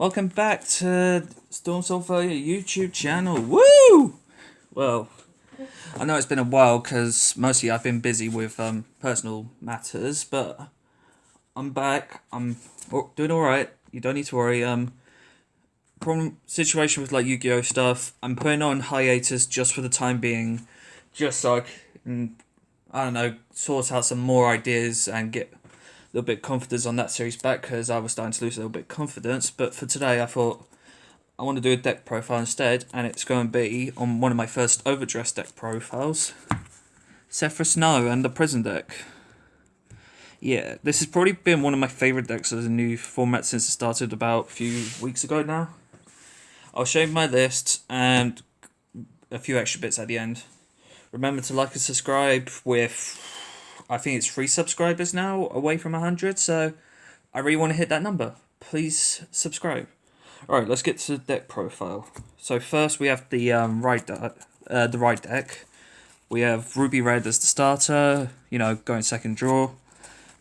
Welcome back to Storm Sulfur YouTube channel. Woo! Well, I know it's been a while because mostly I've been busy with personal matters, but I'm back. I'm doing alright. You don't need to worry. Problem situation with like Yu-Gi-Oh stuff. I'm putting on hiatus just for the time being, just so I can, I don't know, sort out some more ideas and get little bit of confidence on that series back because I was starting to lose a little bit of confidence. But for today, I thought I want to do a deck profile instead, and it's going to be on one of my first overdress deck profiles, Sephra Snow and the Prison deck. Yeah, this has probably been one of my favourite decks of the new format since it started about a few weeks ago now. I'll show you my list and a few extra bits at the end. Remember to like and subscribe with, I think it's 3 subscribers now, away from 100, so I really want to hit that number. Please subscribe. Alright, let's get to the deck profile. So first we have the right deck. We have Ruby Red as the starter, going second draw.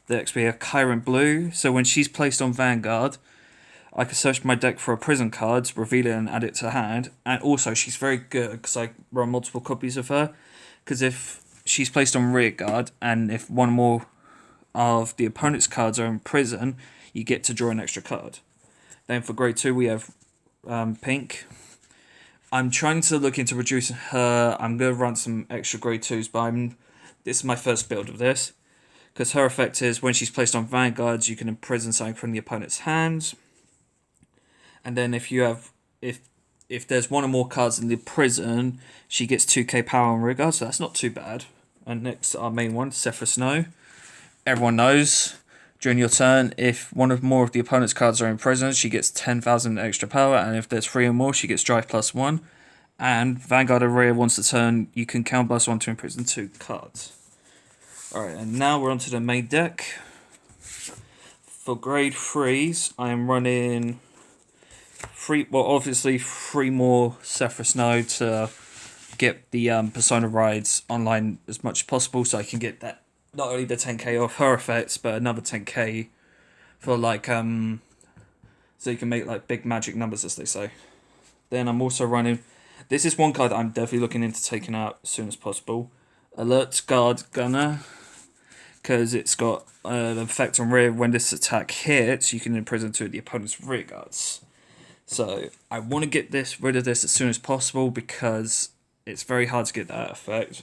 Next we have Kyron Blue, so when she's placed on Vanguard, I can search my deck for a prison card, reveal it and add it to hand. And also she's very good because I run multiple copies of her, because if she's placed on rear guard, and if one more of the opponent's cards are in prison, you get to draw an extra card. Then for grade 2 we have Pink. I'm trying to look into reducing her. I'm going to run some extra grade 2s, but this is my first build of this. Because her effect is when she's placed on Vanguards, you can imprison something from the opponent's hands. And then if there's one or more cards in the prison, she gets 2k power on rigor, so that's not too bad. And next, our main one, Sephra Snow. Everyone knows, during your turn, if one or more of the opponent's cards are in prison, she gets 10,000 extra power, and if there's 3 or more, she gets drive +1. And Vanguard Array, once a turn, you can count +1 to imprison 2 cards. Alright, and now we're onto the main deck. For grade 3s, I am running obviously 3 more Sephra Snow to get the Persona rides online as much as possible, so I can get that, not only the 10k off her effects, but another 10k for like so you can make like big magic numbers, as they say. Then I'm also running, this is one card that I'm definitely looking into taking out as soon as possible, Alert Guard Gunner, because it's got an effect on rear. When this attack hits, you can imprison 2 of the opponent's rear guards. So I want to get rid of this as soon as possible because it's very hard to get that effect.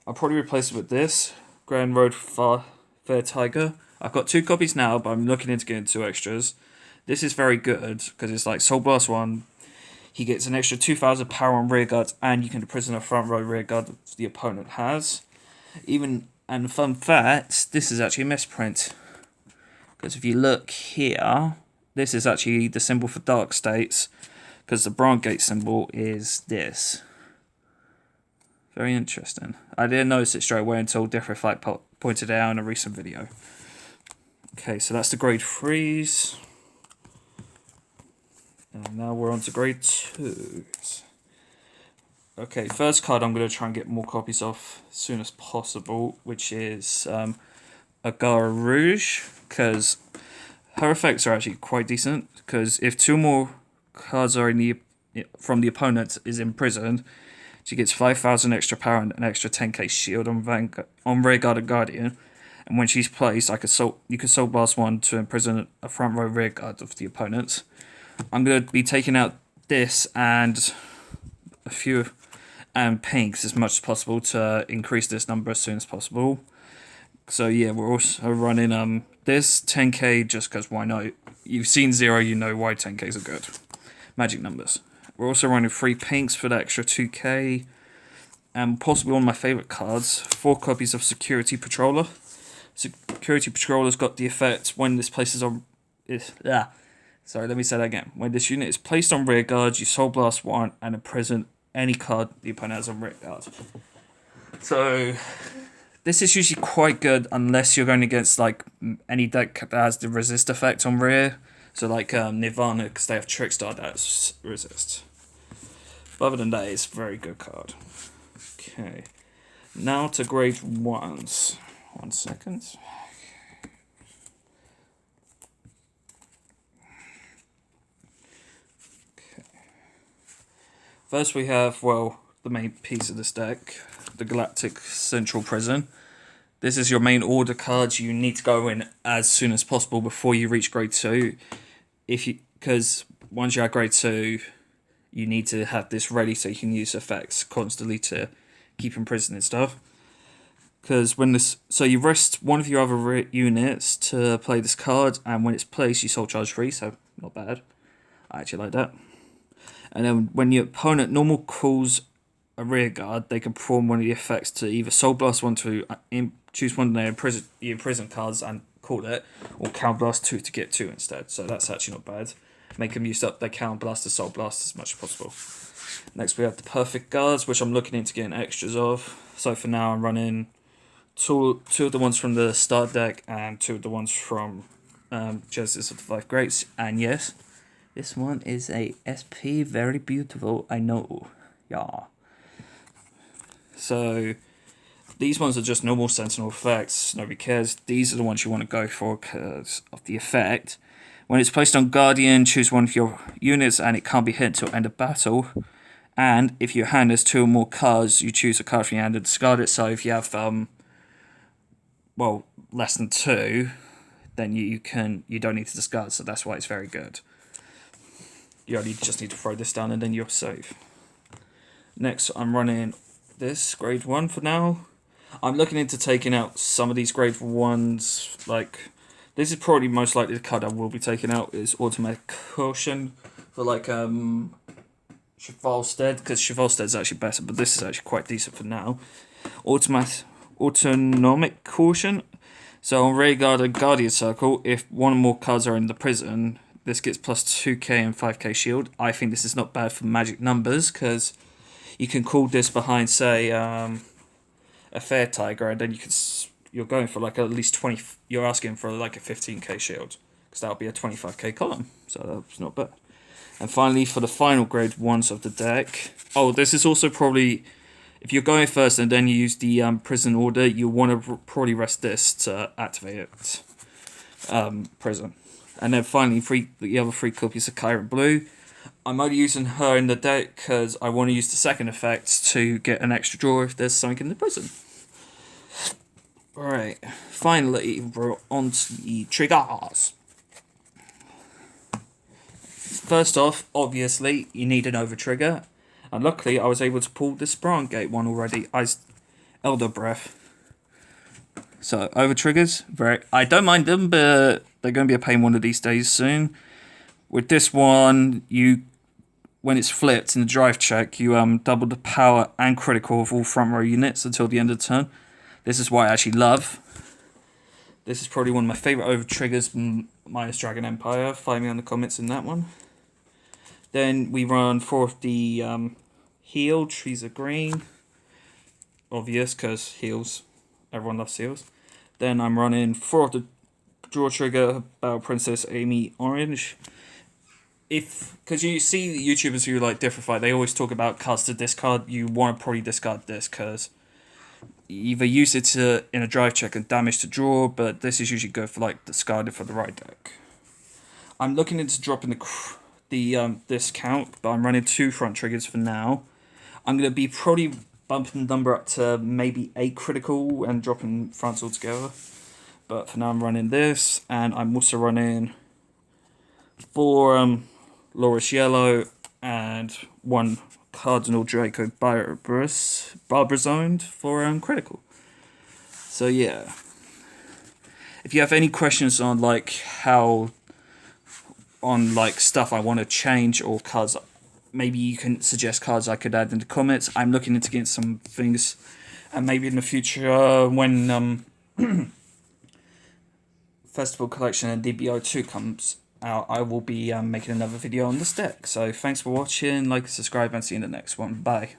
I'll probably replace it with this, Grand Road Fair Tiger. I've got 2 copies now, but I'm looking into getting 2 extras. This is very good because it's like Soul Blast 1. He gets an extra 2,000 power on rear guards, and you can imprison a front row rear guard that the opponent has. And fun fact, this is actually a misprint. Because if you look here, this is actually the symbol for Dark States, because the Brandgate symbol is this. Very interesting. I didn't notice it straight away until Differflight pointed it out in a recent video. Okay, so that's the grade 3s. And now we're on to grade 2s. Okay, first card I'm going to try and get more copies of as soon as possible, which is Agara Rouge, because her effects are actually quite decent, because if 2 more cards are from the opponent is imprisoned, she gets 5,000 extra power and an extra 10k shield on rear guard and guardian, and when she's placed, you can Soul Blast 1 to imprison a front row rear guard of the opponent. I'm going to be taking out this and a few pinks as much as possible to increase this number as soon as possible. So yeah, we're also running this 10k just because why not? You've seen 0, you know why 10k's are good. Magic numbers. We're also running 3 pinks for the extra 2k. And possibly one of my favourite cards, 4 copies of Security Patroller. Security Patroller's got the effect when this places on... Sorry, let me say that again. When this unit is placed on rear guard, you Soul Blast 1 and imprison any card the opponent has on rear guard. So this is usually quite good unless you're going against like any deck that has the resist effect on rear. So like Nirvana, because they have Trickstar that resist. But other than that, it's a very good card. Okay. Now to grade 1s. 1 second. First we have, well, the main piece of this deck, the Galactic Central Prison. This is your main order cards. You need to go in as soon as possible before you reach grade 2. Because once you're at grade 2, you need to have this ready so you can use effects constantly to keep imprisoned and stuff. Because so you rest one of your other units to play this card, and when it's placed, you soul charge free, so not bad. I actually like that. And then when your opponent normal calls a rear guard, they can perform one of the effects to either soul blast one to choose one of their imprisoned cards and call it, or counter blast 2 to get 2 instead. So that's actually not bad. Make them use up their counter blast to soul blast as much as possible. Next we have the perfect guards, which I'm looking into getting extras of. So for now I'm running two of the ones from the start deck and 2 of the ones from Genesis of the 5 Greats. And yes, this one is a SP, very beautiful, I know. Yeah. So these ones are just normal sentinel effects, nobody cares. These are the ones you want to go for because of the effect. When it's placed on Guardian, choose one of your units and it can't be hit until end of battle. And if your hand has 2 or more cards, you choose a card from your hand and discard it. So if you have well, less than 2, then you don't need to discard, so that's why it's very good. You only just need to throw this down and then you're safe. Next I'm running this grade 1 for now. I'm looking into taking out some of these grade 1s, like this is probably most likely the card I will be taking out is Automatic Caution for like Chevalstead, because Chevalstead is actually better, but this is actually quite decent for now. Autonomic Caution. So on rear guard and Guardian Circle, if one or more cards are in the prison, this gets plus 2k and 5k shield. I think this is not bad for magic numbers, because you can call this behind, say, a Fair Tiger, and then you're going for like at least 20, you're asking for like a 15k shield, because that'll be a 25k column, so that's not bad. And finally, for the final grade 1s of the deck, oh, this is also probably, if you're going first and then you use the prison order, you want to probably rest this to activate it. Prison. And then finally, the other 3 copies of Kyra Blue. I'm only using her in the deck because I want to use the second effect to get an extra draw if there's something in the prison. Alright, finally, we're on to the triggers. First off, obviously, you need an over trigger. And luckily, I was able to pull the Sprang Gate one already. Elder Breath. So, over triggers, I don't mind them, but they're going to be a pain one of these days soon. With this one, when it's flipped in the drive check, you double the power and critical of all front row units until the end of the turn. This is what I actually love. This is probably one of my favourite over triggers, minus Dragon Empire. Find me on the comments in that one. Then we run 4 of the heal, Trees of Green. Obvious, because heals. Everyone loves heals. Then I'm running 4 of the draw trigger, Battle Princess Amy Orange. Because you see YouTubers who like Differify, they always talk about cards to discard. You want to probably discard this because you either use it in a drive check and damage to draw, but this is usually good for like discarded for the right deck. I'm looking into dropping the discount, but I'm running 2 front triggers for now. I'm going to be probably bumping the number up to maybe 8 critical and dropping fronts altogether. But for now I'm running this, and I'm also running 4 Loris Yellow and 1 Cardinal Draco Barbazoned for critical. So yeah. If you have any questions on stuff I want to change or cards, maybe you can suggest cards I could add in the comments. I'm looking into getting some things, and maybe in the future when Festival Collection and DBO2 comes out, I will be making another video on this deck. So thanks for watching, like, subscribe, and see you in the next one. Bye.